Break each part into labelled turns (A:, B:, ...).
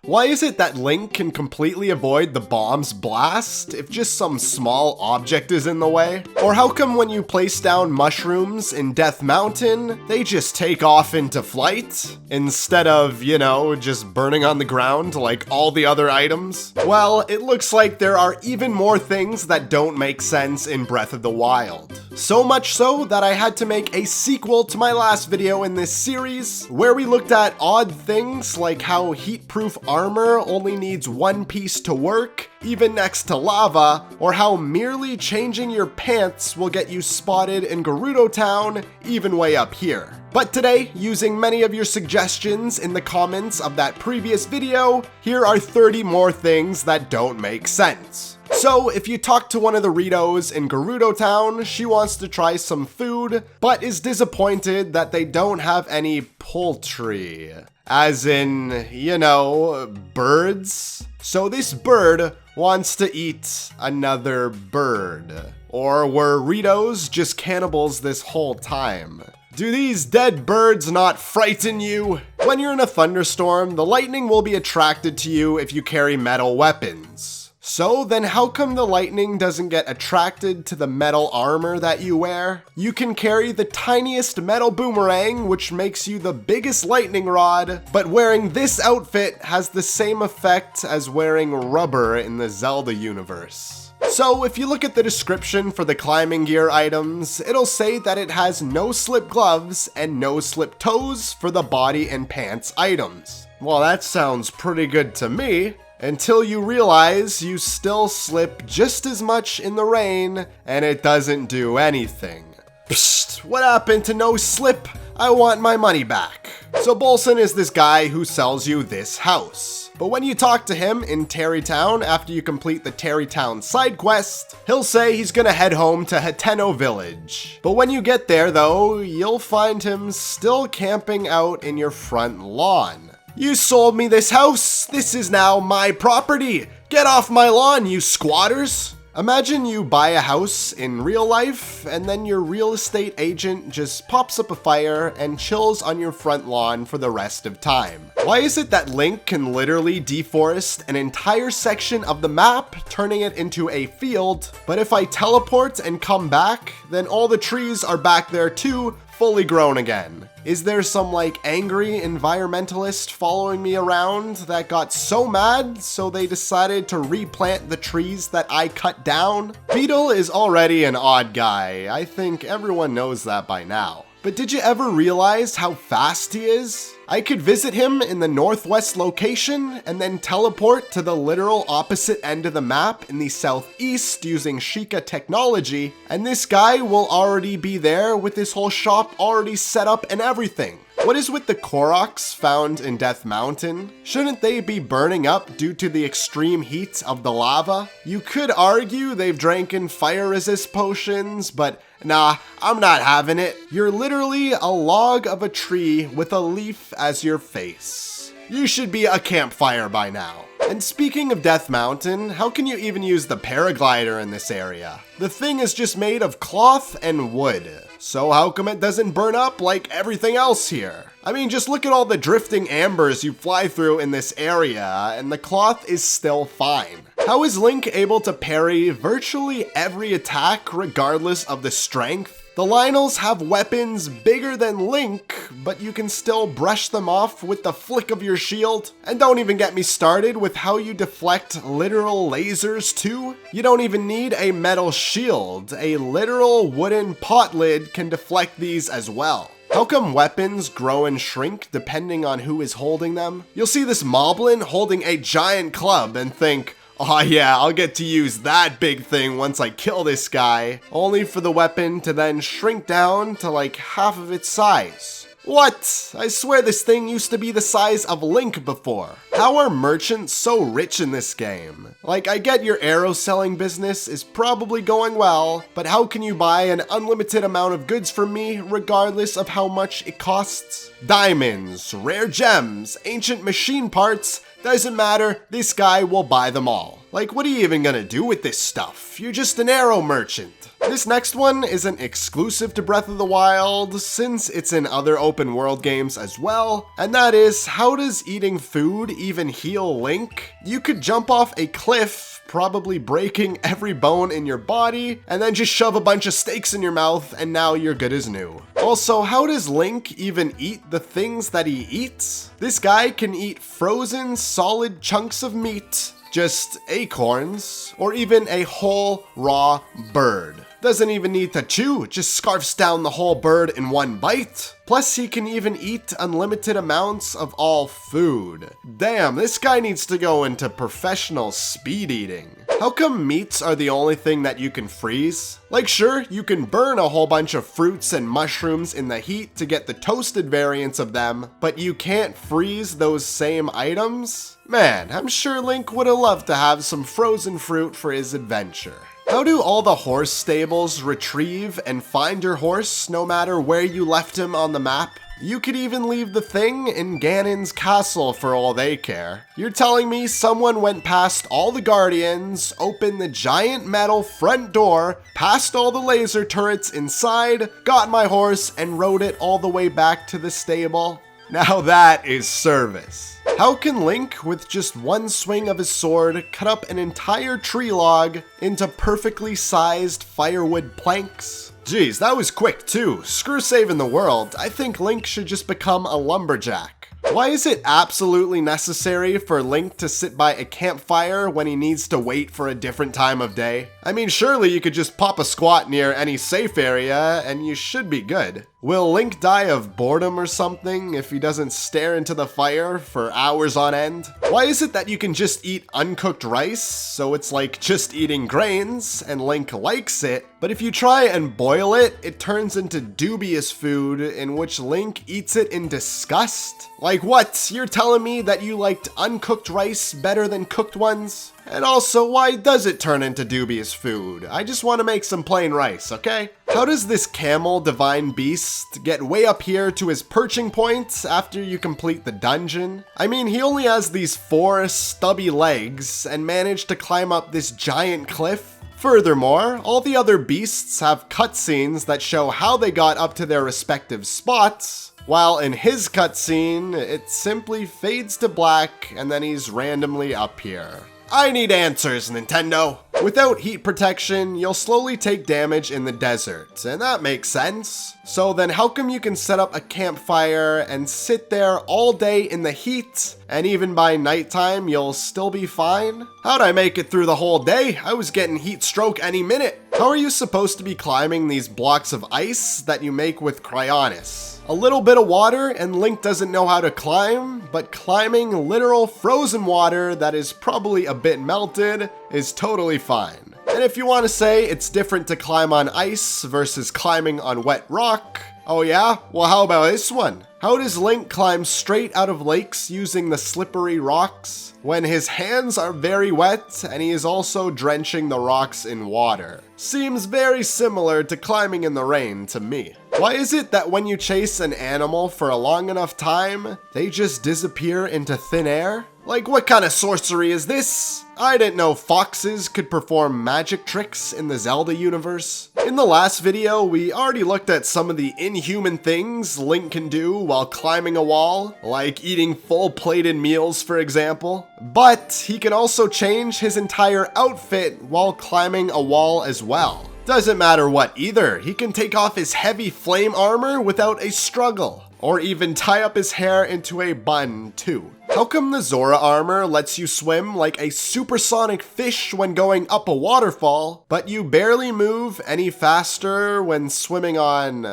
A: Why is it that Link can completely avoid the bomb's blast if just some small object is in the way? Or how come when you place down mushrooms in Death Mountain, they just take off into flight? Instead of, you know, just burning on the ground like all the other items? Well, it looks like there are even more things that don't make sense in Breath of the Wild. So much so that I had to make a sequel to my last video in this series, where we looked at odd things like how heat-proof armor only needs one piece to work, even next to lava, or how merely changing your pants will get you spotted in Gerudo Town, even way up here. But today, using many of your suggestions in the comments of that previous video, here are 30 more things that don't make sense. So, if you talk to one of the Ritos in Gerudo Town, she wants to try some food, but is disappointed that they don't have any poultry. As in, you know, birds. So this bird wants to eat another bird. Or were Ritos just cannibals this whole time? Do these dead birds not frighten you? When you're in a thunderstorm, the lightning will be attracted to you if you carry metal weapons. So then how come the lightning doesn't get attracted to the metal armor that you wear? You can carry the tiniest metal boomerang, which makes you the biggest lightning rod, but wearing this outfit has the same effect as wearing rubber in the Zelda universe. So if you look at the description for the climbing gear items, it'll say that it has no slip gloves and no slip toes for the body and pants items. Well, that sounds pretty good to me. Until you realize you still slip just as much in the rain and it doesn't do anything. Psst, what happened to no slip? I want my money back. So Bolson is this guy who sells you this house. But when you talk to him in Terrytown after you complete the Terrytown side quest, he'll say he's gonna head home to Hateno Village. But when you get there though, you'll find him still camping out in your front lawn. You sold me this house. This is now my property. Get off my lawn, you squatters. Imagine you buy a house in real life and then your real estate agent just pops up a fire and chills on your front lawn for the rest of time. Why is it that Link can literally deforest an entire section of the map, turning it into a field, but if I teleport and come back, then all the trees are back there too, fully grown again? Is there some like angry environmentalist following me around that got so mad so they decided to replant the trees that I cut down? Beetle is already an odd guy. I think everyone knows that by now. But did you ever realize how fast he is? I could visit him in the northwest location and then teleport to the literal opposite end of the map in the southeast using sheikah technology, and this guy will already be there with his whole shop already set up and everything. What is with the Koroks found in Death Mountain? Shouldn't they be burning up due to the extreme heat of the lava? You could argue they've drank fire resist potions, but nah, I'm not having it. You're literally a log of a tree with a leaf as your face. You should be a campfire by now. And speaking of Death Mountain, how can you even use the paraglider in this area? The thing is just made of cloth and wood. So how come it doesn't burn up like everything else here? I mean, just look at all the drifting ambers you fly through in this area, and the cloth is still fine. How is Link able to parry virtually every attack regardless of the strength? The Lionels have weapons bigger than Link, but you can still brush them off with the flick of your shield. And don't even get me started with how you deflect literal lasers too. You don't even need a metal shield. A literal wooden pot lid can deflect these as well. How come weapons grow and shrink depending on who is holding them? You'll see this moblin holding a giant club and think, oh yeah, I'll get to use that big thing once I kill this guy, only for the weapon to then shrink down to like half of its size. What? I swear this thing used to be the size of Link before. How are merchants so rich in this game? Like, I get your arrow selling business is probably going well, but how can you buy an unlimited amount of goods from me regardless of how much it costs? Diamonds, rare gems, ancient machine parts, doesn't matter, this guy will buy them all. Like, what are you even gonna do with this stuff? You're just an arrow merchant. This next one isn't exclusive to Breath of the Wild, since it's in other open world games as well, and that is, how does eating food even heal Link? You could jump off a cliff, probably breaking every bone in your body, and then just shove a bunch of steaks in your mouth, and now you're good as new. Also, how does Link even eat the things that he eats? This guy can eat frozen, solid chunks of meat, just acorns, or even a whole raw bird. Doesn't even need to chew, just scarfs down the whole bird in one bite. Plus, he can even eat unlimited amounts of all food. Damn, this guy needs to go into professional speed eating. How come meats are the only thing that you can freeze? Like, sure, you can burn a whole bunch of fruits and mushrooms in the heat to get the toasted variants of them, but you can't freeze those same items? Man, I'm sure Link would have loved to have some frozen fruit for his adventure. How do all the horse stables retrieve and find your horse no matter where you left him on the map? You could even leave the thing in Ganon's castle for all they care. You're telling me someone went past all the guardians, opened the giant metal front door, past all the laser turrets inside, got my horse, and rode it all the way back to the stable? Now that is service. How can Link, with just one swing of his sword, cut up an entire tree log into perfectly sized firewood planks? Geez, that was quick too. Screw saving the world. I think Link should just become a lumberjack. Why is it absolutely necessary for Link to sit by a campfire when he needs to wait for a different time of day? I mean, surely you could just pop a squat near any safe area and you should be good. Will Link die of boredom or something if he doesn't stare into the fire for hours on end? Why is it that you can just eat uncooked rice, so it's like just eating grains, and Link likes it, but if you try and boil it, it turns into dubious food in which Link eats it in disgust? Like what? You're telling me that you liked uncooked rice better than cooked ones? And also, why does it turn into dubious food? I just want to make some plain rice, okay? How does this camel divine beast get way up here to his perching point after you complete the dungeon? I mean, he only has these 4 stubby legs and managed to climb up this giant cliff. Furthermore, all the other beasts have cutscenes that show how they got up to their respective spots, while in his cutscene, it simply fades to black and then he's randomly up here. I need answers, Nintendo. Without heat protection, you'll slowly take damage in the desert, and that makes sense. So then how come you can set up a campfire and sit there all day in the heat, and even by nighttime you'll still be fine? How'd I make it through the whole day? I was getting heat stroke any minute. How are you supposed to be climbing these blocks of ice that you make with cryonis? A little bit of water and Link doesn't know how to climb, but climbing literal frozen water that is probably a bit melted is totally fine. And if you want to say it's different to climb on ice versus climbing on wet rock, oh yeah? Well, how about this one? How does Link climb straight out of lakes using the slippery rocks when his hands are very wet and he is also drenching the rocks in water? Seems very similar to climbing in the rain to me. Why is it that when you chase an animal for a long enough time, they just disappear into thin air? Like, what kind of sorcery is this? I didn't know foxes could perform magic tricks in the Zelda universe. In the last video, we already looked at some of the inhuman things Link can do while climbing a wall, like eating full-plated meals, for example. But he can also change his entire outfit while climbing a wall as well. Doesn't matter what either, he can take off his heavy flame armor without a struggle, or even tie up his hair into a bun too. How come the Zora armor lets you swim like a supersonic fish when going up a waterfall, but you barely move any faster when swimming on,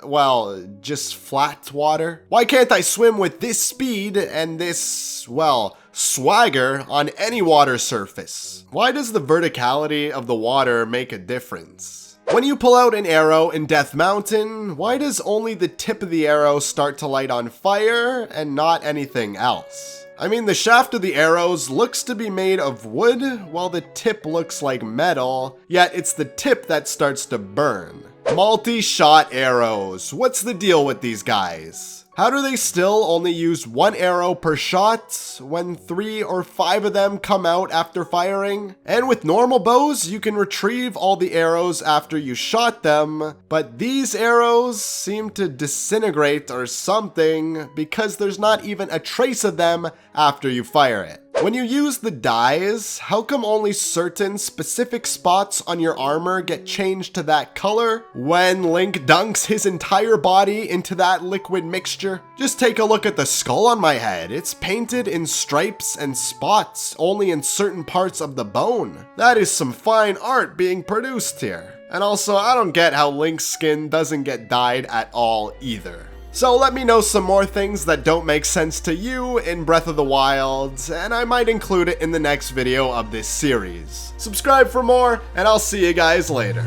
A: well, just flat water? Why can't I swim with this speed and this, well, swagger on any water surface? Why does the verticality of the water make a difference? When you pull out an arrow in Death Mountain, why does only the tip of the arrow start to light on fire and not anything else? I mean, the shaft of the arrows looks to be made of wood, while the tip looks like metal, yet it's the tip that starts to burn. Multi-shot arrows. What's the deal with these guys? How do they still only use 1 arrow per shot when 3 or 5 of them come out after firing? And with normal bows, you can retrieve all the arrows after you shot them, but these arrows seem to disintegrate or something because there's not even a trace of them after you fire it. When you use the dyes, how come only certain specific spots on your armor get changed to that color when Link dunks his entire body into that liquid mixture? Just take a look at the skull on my head. It's painted in stripes and spots only in certain parts of the bone. That is some fine art being produced here. And also, I don't get how Link's skin doesn't get dyed at all either. So let me know some more things that don't make sense to you in Breath of the Wild, and I might include it in the next video of this series. Subscribe for more, and I'll see you guys later.